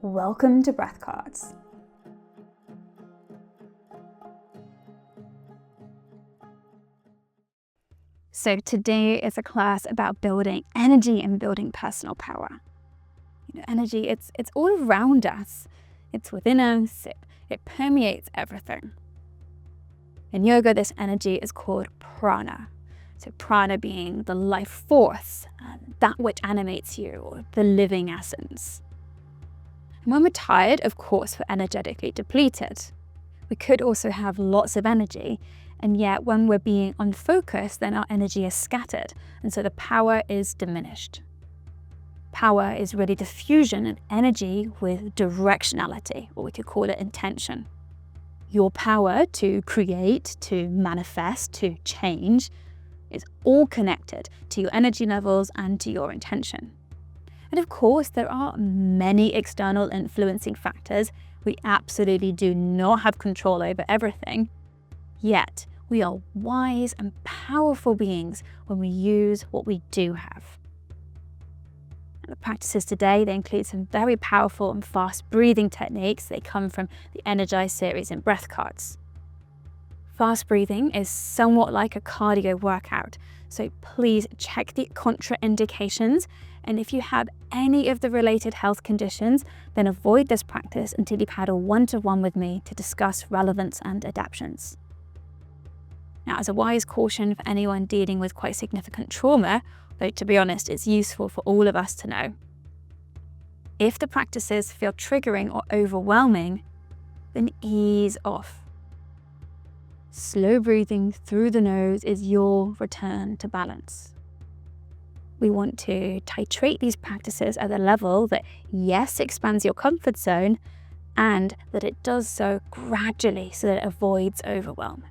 Welcome to Breath Cards. So today is a class about building energy and building personal power. Energy, it's all around us. It's within us. It permeates everything. In yoga, this energy is called prana. So prana being the life force, that which animates you, or the living essence. And when we're tired, of course, we're energetically depleted. We could also have lots of energy, and yet when we're being unfocused, then our energy is scattered, and so the power is diminished. Power is really the fusion of energy with directionality, or we could call it intention. Your power to create, to manifest, to change is all connected to your energy levels and to your intention. And of course, there are many external influencing factors. We absolutely do not have control over everything, yet we are wise and powerful beings when we use what we do have. The practices today, they include some very powerful and fast breathing techniques. They come from the Energize series in Breath Cards. Fast breathing is somewhat like a cardio workout, so please check the contraindications, and if you have any of the related health conditions, then avoid this practice until you've had a one-to-one with me to discuss relevance and adaptions. Now, as a wise caution for anyone dealing with quite significant trauma, though to be honest, it's useful for all of us to know, if the practices feel triggering or overwhelming, then ease off. Slow breathing through the nose is your return to balance. We want to titrate these practices at a level that, yes, expands your comfort zone, and that it does so gradually so that it avoids overwhelm.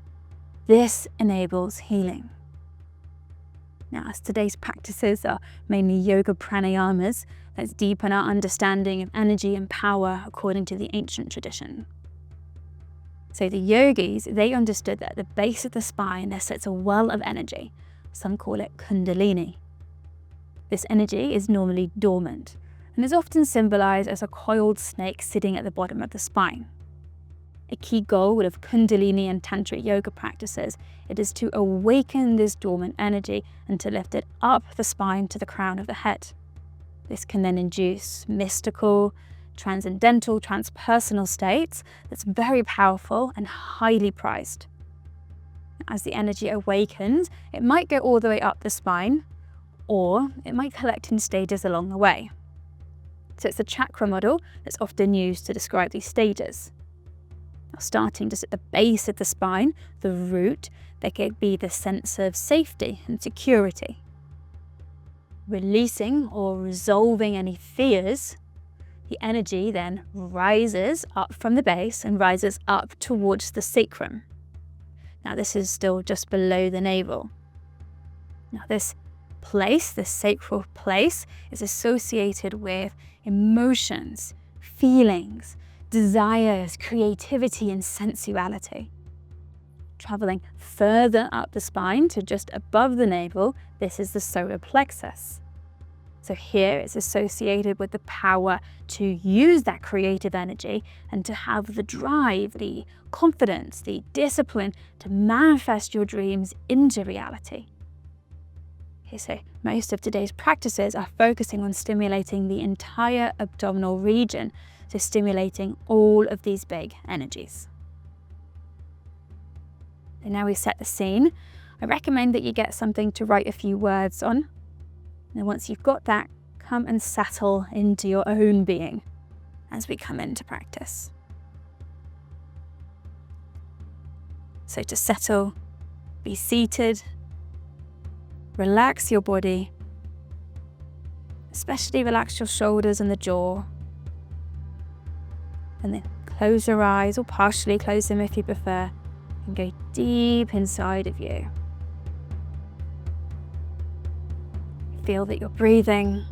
This enables healing. Now, as today's practices are mainly yoga pranayamas, let's deepen our understanding of energy and power according to the ancient tradition. So the yogis, they understood that at the base of the spine there sits a well of energy. Some call it kundalini. This energy is normally dormant and is often symbolized as a coiled snake sitting at the bottom of the spine. A key goal of kundalini and tantric yoga practices, it is to awaken this dormant energy and to lift it up the spine to the crown of the head. This can then induce mystical, transcendental, transpersonal states that's very powerful and highly prized. As the energy awakens, it might go all the way up the spine, or it might collect in stages along the way. So it's the chakra model that's often used to describe these stages. Now, starting just at the base of the spine, the root, there could be the sense of safety and security. Releasing or resolving any fears, the energy then rises up from the base and rises up towards the sacrum. Now, this is still just below the navel. Now, this place, this sacral place, is associated with emotions, feelings, desires, creativity, and sensuality. Traveling further up the spine to just above the navel, this is the solar plexus. So here it's associated with the power to use that creative energy and to have the drive, the confidence, the discipline to manifest your dreams into reality. Okay, so most of today's practices are focusing on stimulating the entire abdominal region, so stimulating all of these big energies. And now we've set the scene, I recommend that you get something to write a few words on. And once you've got that, come and settle into your own being as we come into practice. So to settle, be seated, relax your body, especially relax your shoulders and the jaw. And then close your eyes, or partially close them if you prefer, and go deep inside of you. Feel that you're breathing,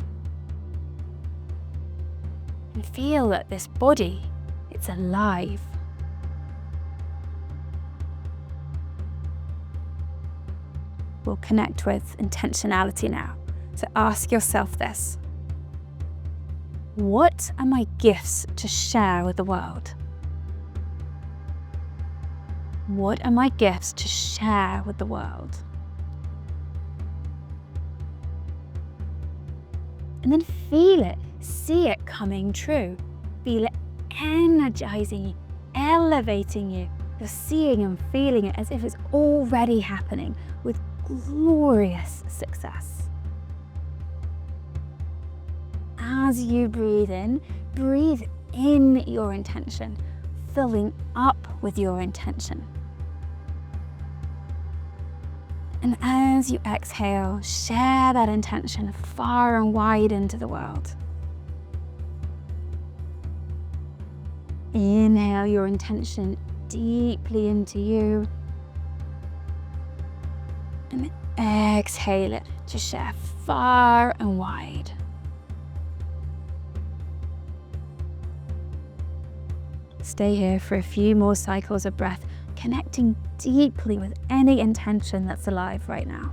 and feel that this body, it's alive. We'll connect with intentionality now. So ask yourself this: What are my gifts to share with the world? What are my gifts to share with the world? And then feel it, see it coming true. Feel it energizing you, elevating you. You're seeing and feeling it as if it's already happening with glorious success. As you breathe in your intention, filling up with your intention. And as you exhale, share that intention far and wide into the world. Inhale your intention deeply into you. And exhale it to share far and wide. Stay here for a few more cycles of breath, connecting deeply with any intention that's alive right now.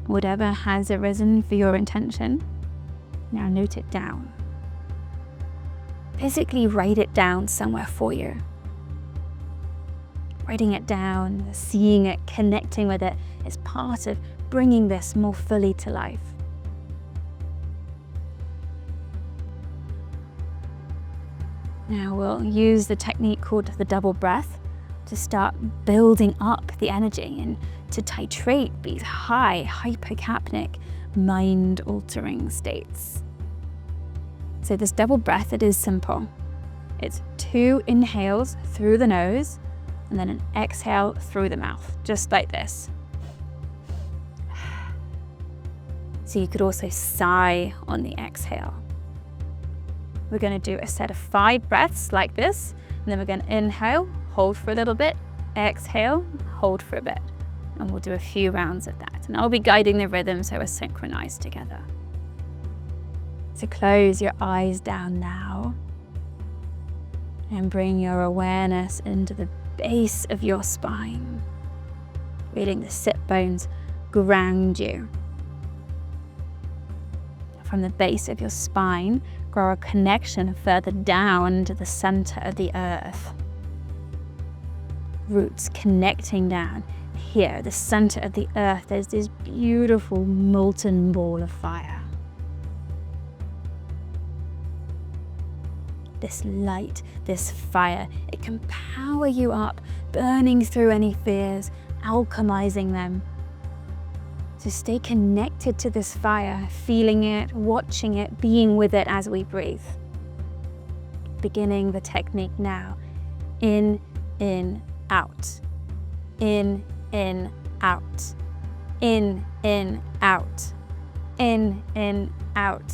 Whatever has arisen for your intention, now note it down. Physically write it down somewhere for you. Writing it down, seeing it, connecting with it is part of bringing this more fully to life. Now we'll use the technique called the double breath to start building up the energy and to titrate these high, hypercapnic, mind-altering states. So this double breath, it is simple. It's 2 inhales through the nose and then an exhale through the mouth, just like this. So you could also sigh on the exhale. We're going to do a set of 5 breaths like this, and then we're going to inhale, hold for a little bit, exhale, hold for a bit. And we'll do a few rounds of that. And I'll be guiding the rhythm so we're synchronized together. So close your eyes down now and bring your awareness into the base of your spine, feeling the sit bones ground you. From the base of your spine, grow a connection further down to the center of the earth. Roots connecting down. Here, the center of the earth, there's this beautiful molten ball of fire. This light, this fire, it can power you up, burning through any fears, alchemizing them. So stay connected to this fire, feeling it, watching it, being with it as we breathe. Beginning the technique now. In, out. In, out. In, out. In, out.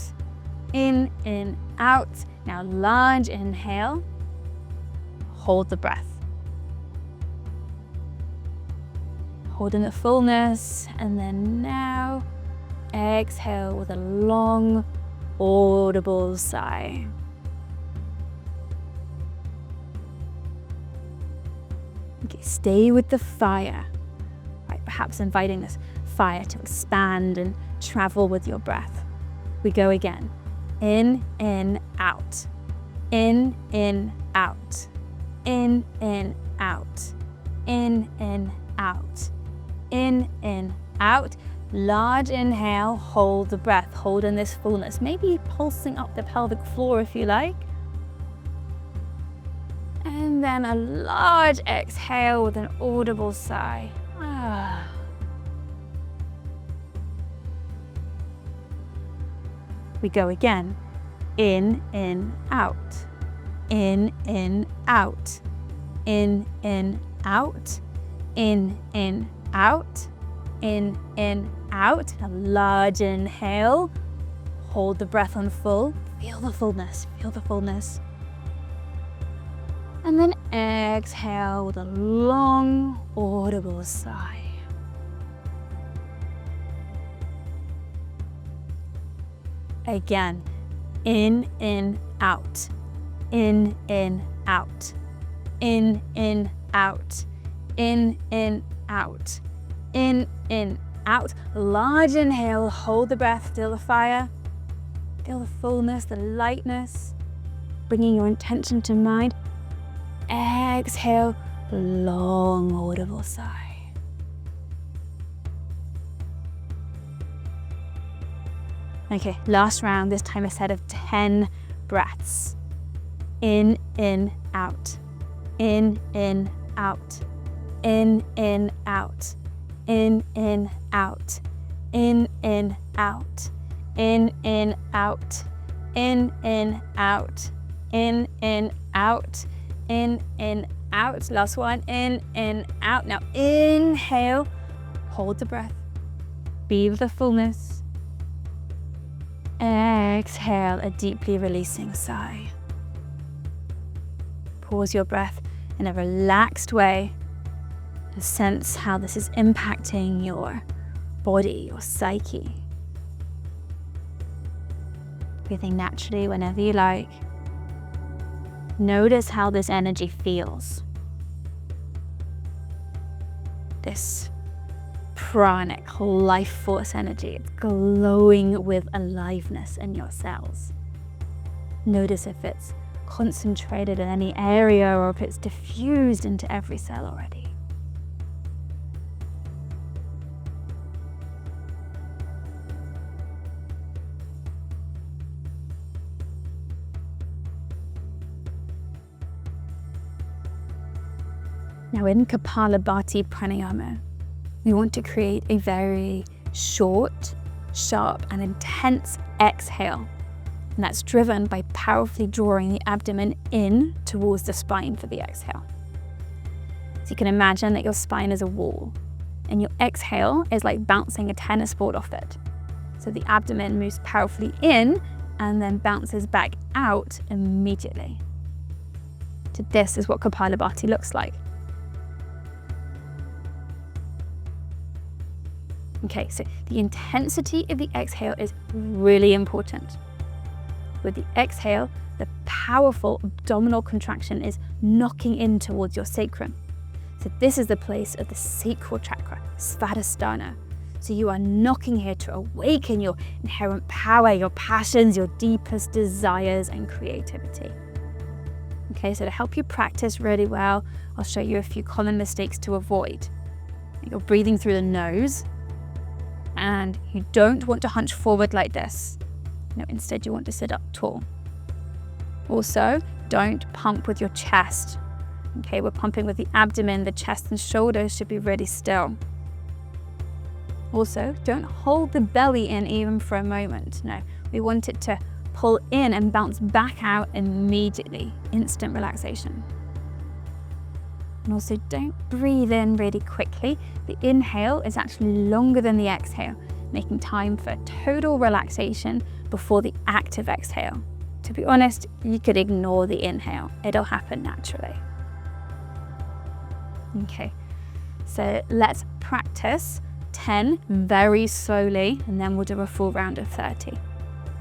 In, out. Now large inhale, hold the breath. Hold in the fullness, and then now exhale with a long, audible sigh. Okay, stay with the fire, right? Perhaps inviting this fire to expand and travel with your breath. We go again. In, out. In, out. In, out. In, out. In, out. Large inhale, hold the breath, hold in this fullness, maybe pulsing up the pelvic floor if you like. And then a large exhale with an audible sigh. We go again. In, out. In, out. In, out. In, out. In, out. A large inhale. Hold the breath on full. Feel the fullness. Feel the fullness. And then exhale with a long, audible sigh. Again, in, out. In, out. in, out. In, out. In, out. Large inhale, hold the breath, feel the fire. Feel the fullness, the lightness, bringing your intention to mind. Exhale, long audible sigh. Okay, last round, this time a set of 10 breaths. In, out. In, out. In, out. In, out. In, out. In, out. In, out. In, out. In, out. Last one. In, out. Now inhale, hold the breath. Feel the fullness. Exhale, a deeply releasing sigh. Pause your breath in a relaxed way to sense how this is impacting your body, your psyche. Breathing naturally whenever you like. Notice how this energy feels. This pranic life force energy, it's glowing with aliveness in your cells. Notice if it's concentrated in any area or if it's diffused into every cell already. Now in Kapalabhati pranayama, we want to create a very short, sharp and intense exhale. And that's driven by powerfully drawing the abdomen in towards the spine for the exhale. So you can imagine that your spine is a wall and your exhale is like bouncing a tennis ball off it. So the abdomen moves powerfully in and then bounces back out immediately. So this is what Kapalabhati looks like. Okay, so the intensity of the exhale is really important. With the exhale, the powerful abdominal contraction is knocking in towards your sacrum. So this is the place of the sacral chakra, Svadhisthana. So you are knocking here to awaken your inherent power, your passions, your deepest desires and creativity. Okay, so to help you practice really well, I'll show you a few common mistakes to avoid. You're breathing through the nose, and you don't want to hunch forward like this. No, instead you want to sit up tall. Also, don't pump with your chest. Okay, we're pumping with the abdomen, the chest and shoulders should be really still. Also, don't hold the belly in even for a moment. No, we want it to pull in and bounce back out immediately. Instant relaxation. And also don't breathe in really quickly. The inhale is actually longer than the exhale, making time for total relaxation before the active exhale. To be honest, you could ignore the inhale. It'll happen naturally. Okay, so let's practice 10 very slowly, and then we'll do a full round of 30.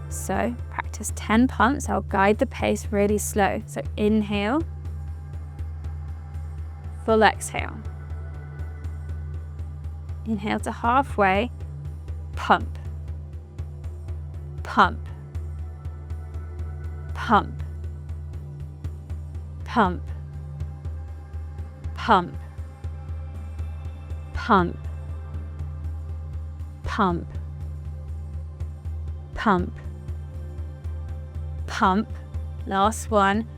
So practice 10 pumps. I'll guide the pace really slow. So inhale, full exhale. Inhale to halfway, pump, pump, pump, pump, pump, pump, pump, pump, pump. Last one,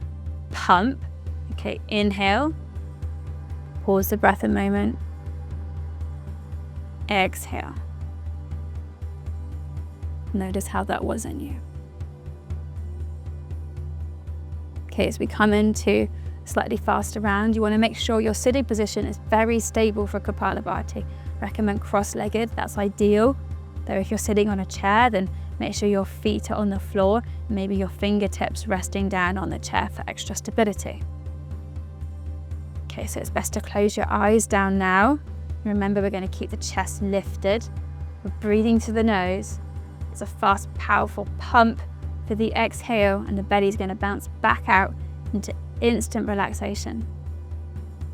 pump. Okay, inhale. Pause the breath a moment. Exhale. Notice how that was in you. Okay, as we come into a slightly faster round, you want to make sure your sitting position is very stable for Kapalabhati. Recommend cross-legged, that's ideal. Though if you're sitting on a chair, then make sure your feet are on the floor, maybe your fingertips resting down on the chair for extra stability. Okay, so it's best to close your eyes down now. Remember, we're going to keep the chest lifted. We're breathing through the nose. It's a fast, powerful pump for the exhale, and the belly's going to bounce back out into instant relaxation.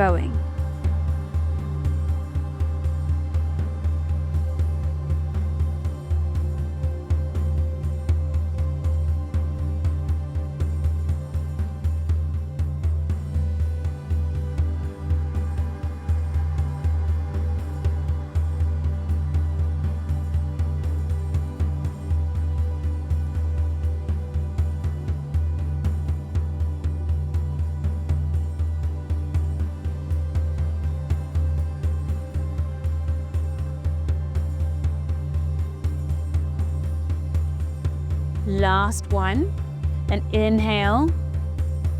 going. Last one, and inhale,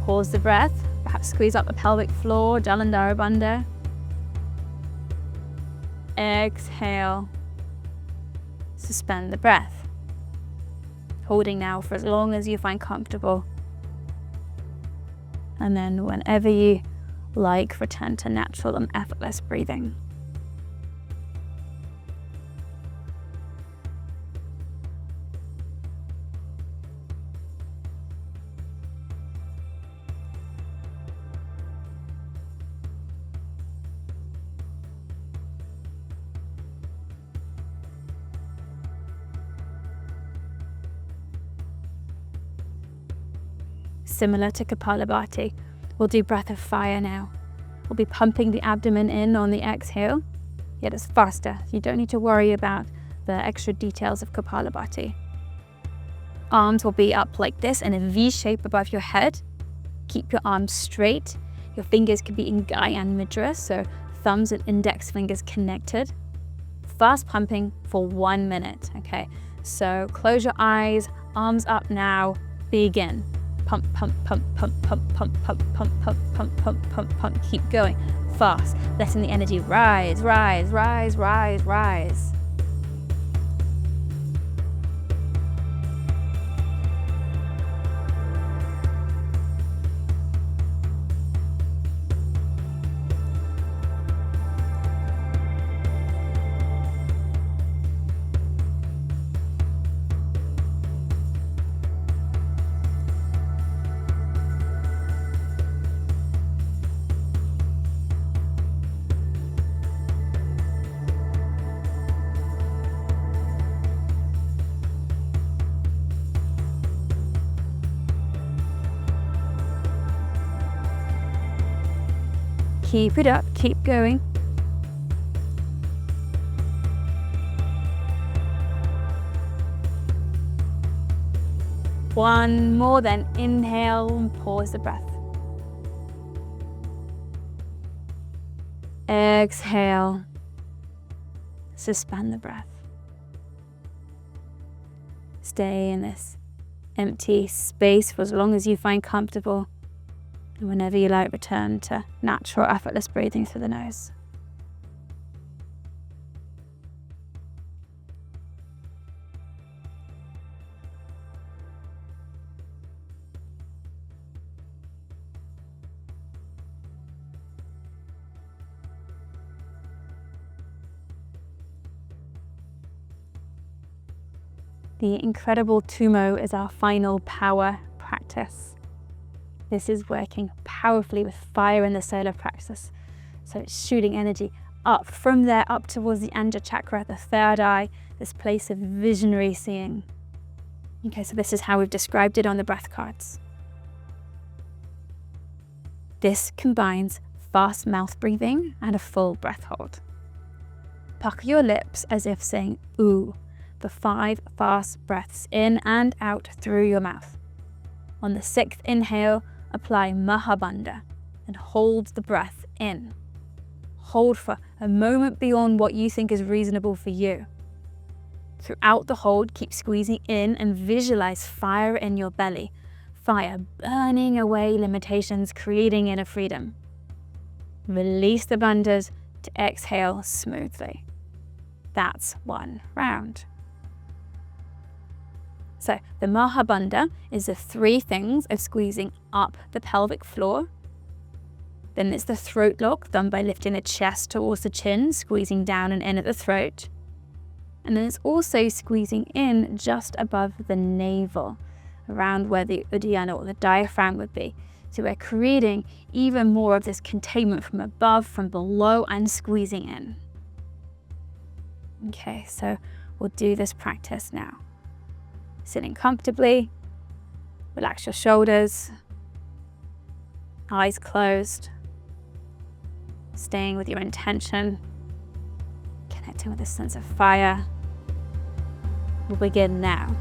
pause the breath, perhaps squeeze up the pelvic floor, Jalandhara Bandha. Exhale, suspend the breath, holding now for as long as you find comfortable. And then whenever you like, return to natural and effortless breathing. Similar to Kapalabhati, we'll do breath of fire now. We'll be pumping the abdomen in on the exhale, yet it's faster. You don't need to worry about the extra details of Kapalabhati. Arms will be up like this in a V shape above your head. Keep your arms straight. Your fingers can be in Gyan Mudra, so thumbs and index fingers connected. Fast pumping for 1 minute, okay? So close your eyes, arms up now, begin. Pump, pump, pump, pump, pump, pump, pump, pump, pump, pump, pump, pump, pump. Keep going, fast, letting the energy rise, rise, rise, rise, rise. Keep it up, keep going. One more, then inhale and pause the breath. Exhale, suspend the breath. Stay in this empty space for as long as you find comfortable. And whenever you like, return to natural, effortless breathing through the nose. The incredible Tummo is our final power practice. This is working powerfully with fire in the solar plexus. So it's shooting energy up from there, up towards the Anja chakra, the third eye, this place of visionary seeing. Okay, so this is how we've described it on the breath cards. This combines fast mouth breathing and a full breath hold. Pucker your lips as if saying ooh, for 5 fast breaths in and out through your mouth. On the 6th inhale, apply Mahabandha and hold the breath in. Hold for a moment beyond what you think is reasonable for you. Throughout the hold, keep squeezing in and visualize fire in your belly. Fire burning away limitations, creating inner freedom. Release the bandhas to exhale smoothly. That's 1 round. So the Mahabandha is the 3 things of squeezing up the pelvic floor. Then it's the throat lock, done by lifting the chest towards the chin, squeezing down and in at the throat. And then it's also squeezing in just above the navel, around where the Uddiyana or the diaphragm would be. So we're creating even more of this containment from above, from below, and squeezing in. Okay, so we'll do this practice now. Sitting comfortably, relax your shoulders, eyes closed, staying with your intention, connecting with a sense of fire. We'll begin now.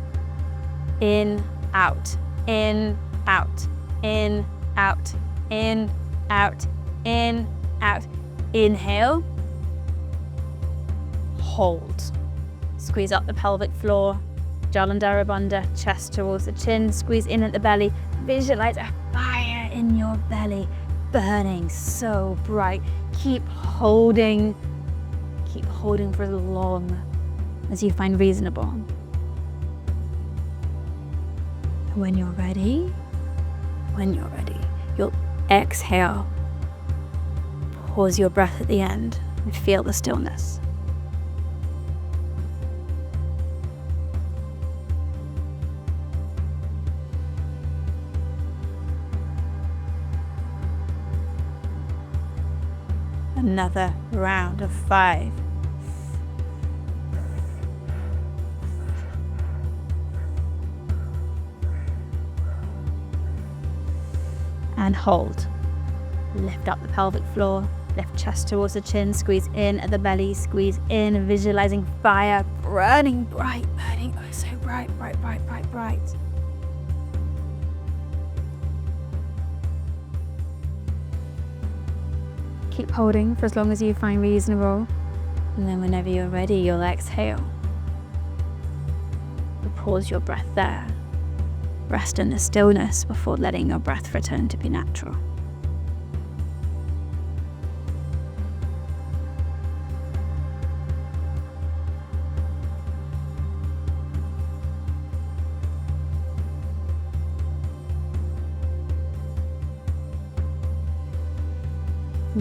In, out, in, out, in, out, in, out, in, out. Inhale, hold. Squeeze up the pelvic floor, Jalandhara Bandha, chest towards the chin, squeeze in at the belly. Visualize a fire in your belly, burning so bright. Keep holding for as long as you find reasonable. When you're ready, you'll exhale. Pause your breath at the end and feel the stillness. Another round of 5. And hold. Lift up the pelvic floor, lift chest towards the chin, squeeze in at the belly, squeeze in, visualizing fire burning bright, burning oh so bright, bright, bright, bright, bright. Keep holding for as long as you find reasonable, and then whenever you're ready, you'll exhale. You'll pause your breath there. Rest in the stillness before letting your breath return to be natural.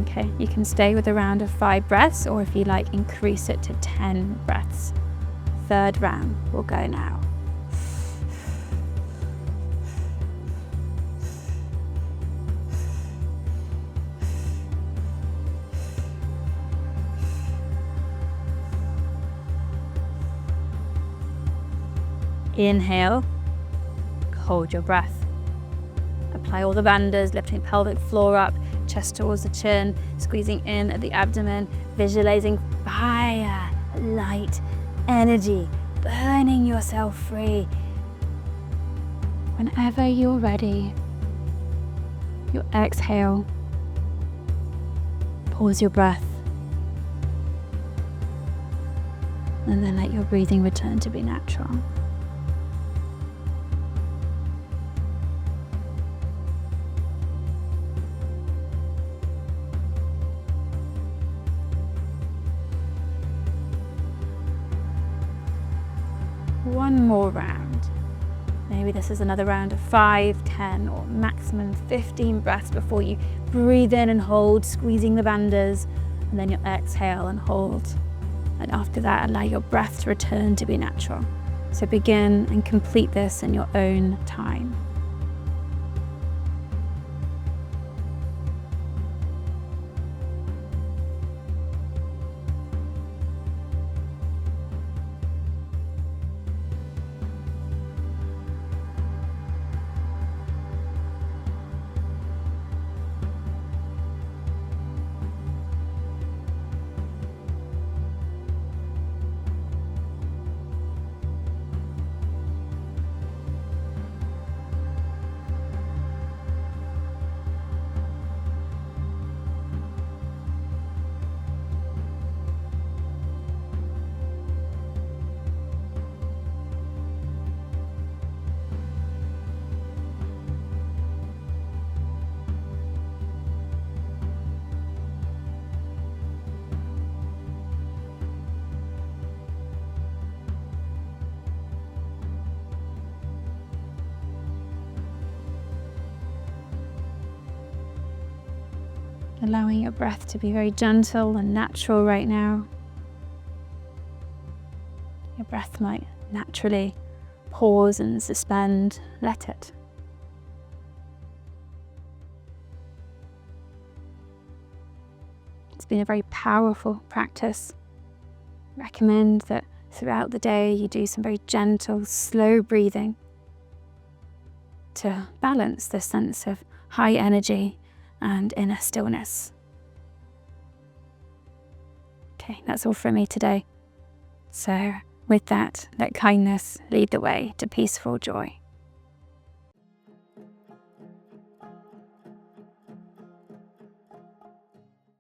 Okay, you can stay with a round of 5 breaths, or if you like, increase it to 10 breaths. Third round will go now. Inhale, hold your breath. Apply all the bandhas, lifting pelvic floor up, chest towards the chin, squeezing in at the abdomen, visualizing fire, light, energy, burning yourself free. Whenever you're ready, you exhale, pause your breath, and then let your breathing return to be natural. One more round. Maybe this is another round of 5, 10, or maximum 15 breaths before you breathe in and hold, squeezing the bandhas, and then you exhale and hold. And after that, allow your breath to return to be natural. So begin and complete this in your own time. Allowing your breath to be very gentle and natural right now. Your breath might naturally pause and suspend. Let it. been a very powerful practice. I recommend that throughout the day you do some very gentle, slow breathing to balance the sense of high energy and inner stillness. Okay, that's all from me today. So with that, let kindness lead the way to peaceful joy.